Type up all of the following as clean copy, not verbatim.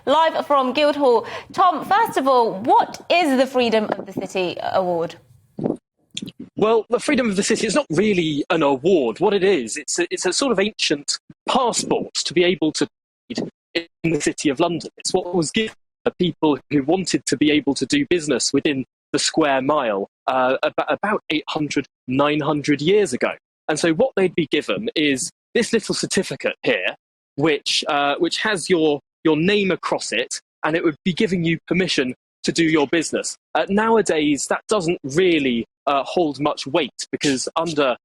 live from Guildhall. Tom, first of all, what is the Freedom of the City Award? Well, the Freedom of the City is not really an award. What it is, it's a sort of ancient passport to be able to trade in the City of London. It's what was given to people who wanted to be able to do business within the square mile about 800, 900 years ago. And so what they'd be given is this little certificate here, which has your name across it, and it would be giving you permission to do your business. Nowadays, that doesn't really hold much weight, because under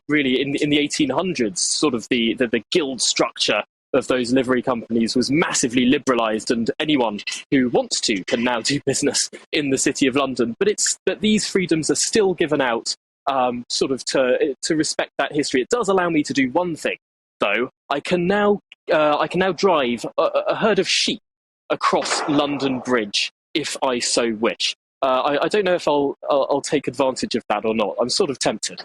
really in the 1800s, sort of the guild structure of those livery companies was massively liberalised, and anyone who wants to can now do business in the City of London. But these freedoms are still given out sort of to respect that history. It does allow me to do one thing, though. I can now drive a herd of sheep across London Bridge if I so wish. I don't know if I'll take advantage of that or not. I'm sort of tempted.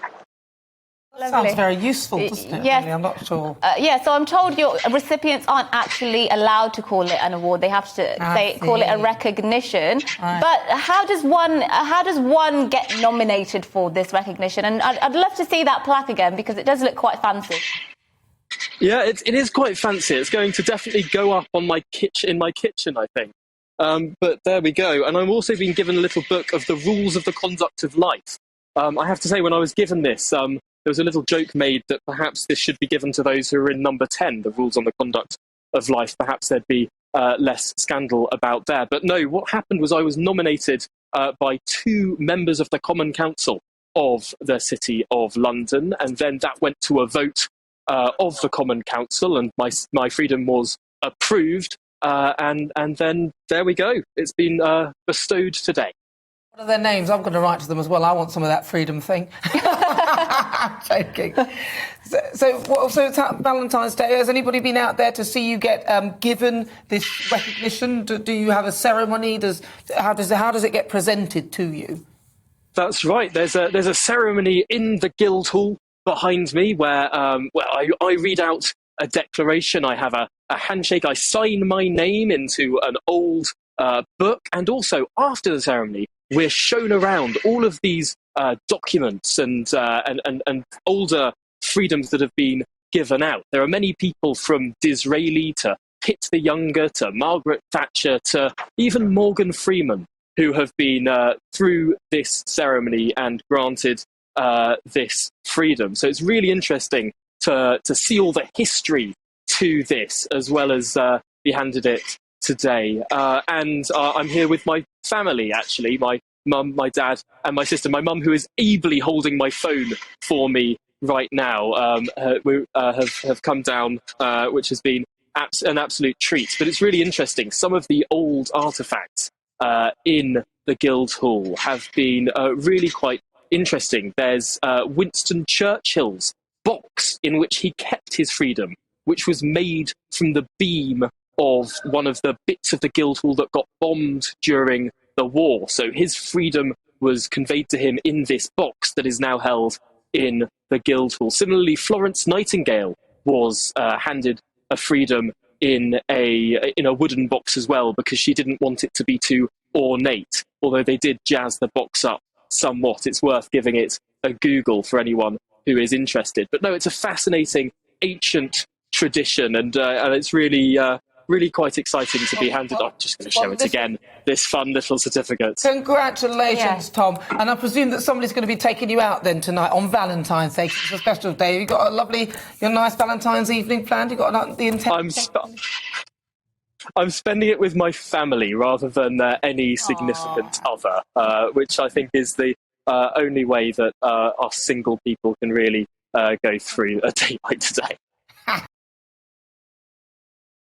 That sounds very useful, doesn't it? Yes. Really? I'm not sure. So I'm told your recipients aren't actually allowed to call it an award. They have to call it a recognition. Right. But how does one get nominated for this recognition? And I'd love to see that plaque again, because it does look quite fancy. Yeah, it is quite fancy. It's going to definitely go up on my kitchen, I think. But there we go. And I've also been given a little book of the rules of the conduct of life. I have to say, when I was given this, there was a little joke made that perhaps this should be given to those who are in number 10, the rules on the conduct of life. Perhaps there'd be less scandal about there. But no, what happened was I was nominated by 2 members of the Common Council of the City of London, and then that went to a vote of the Common Council, and my freedom was approved. And then there we go. It's been bestowed today. What are their names? I'm going to write to them as well. I want some of that freedom thing. I'm joking. So it's Valentine's Day. Has anybody been out there to see you get given this recognition? Do you have a ceremony? How does it get presented to you? That's right. There's a ceremony in the Guildhall behind me where I read out a declaration. I have a handshake. I sign my name into an old book, and also after the ceremony, we're shown around all of these documents and older freedoms that have been given out. There are many people, from Disraeli to Pitt the Younger to Margaret Thatcher to even Morgan Freeman, who have been through this ceremony and granted this freedom. So it's really interesting to see all the history to this, as well as be handed it today. And I'm here with my family, actually, my mum, my dad, and my sister. My mum, who is ably holding my phone for me right now, we have come down, which has been an absolute treat. But it's really interesting. Some of the old artefacts in the Guildhall have been really quite interesting. There's Winston Churchill's box in which he kept his freedom, which was made from the beam of one of the bits of the Guildhall that got bombed during the war. So his freedom was conveyed to him in this box that is now held in the Guildhall. Similarly, Florence Nightingale was handed a freedom in a wooden box as well, because she didn't want it to be too ornate, although they did jazz the box up somewhat. It's worth giving it a Google for anyone who is interested. But no, it's a fascinating ancient tradition, and it's really quite exciting to be handed up. Just going to show it again, this fun little certificate. Congratulations, Tom. And I presume that somebody's going to be taking you out then tonight on Valentine's Day. It's a special day. You've got your nice Valentine's evening planned? You've got the intent? I'm spending it with my family rather than any significant other, which I think is the only way that us single people can really go through a day like today.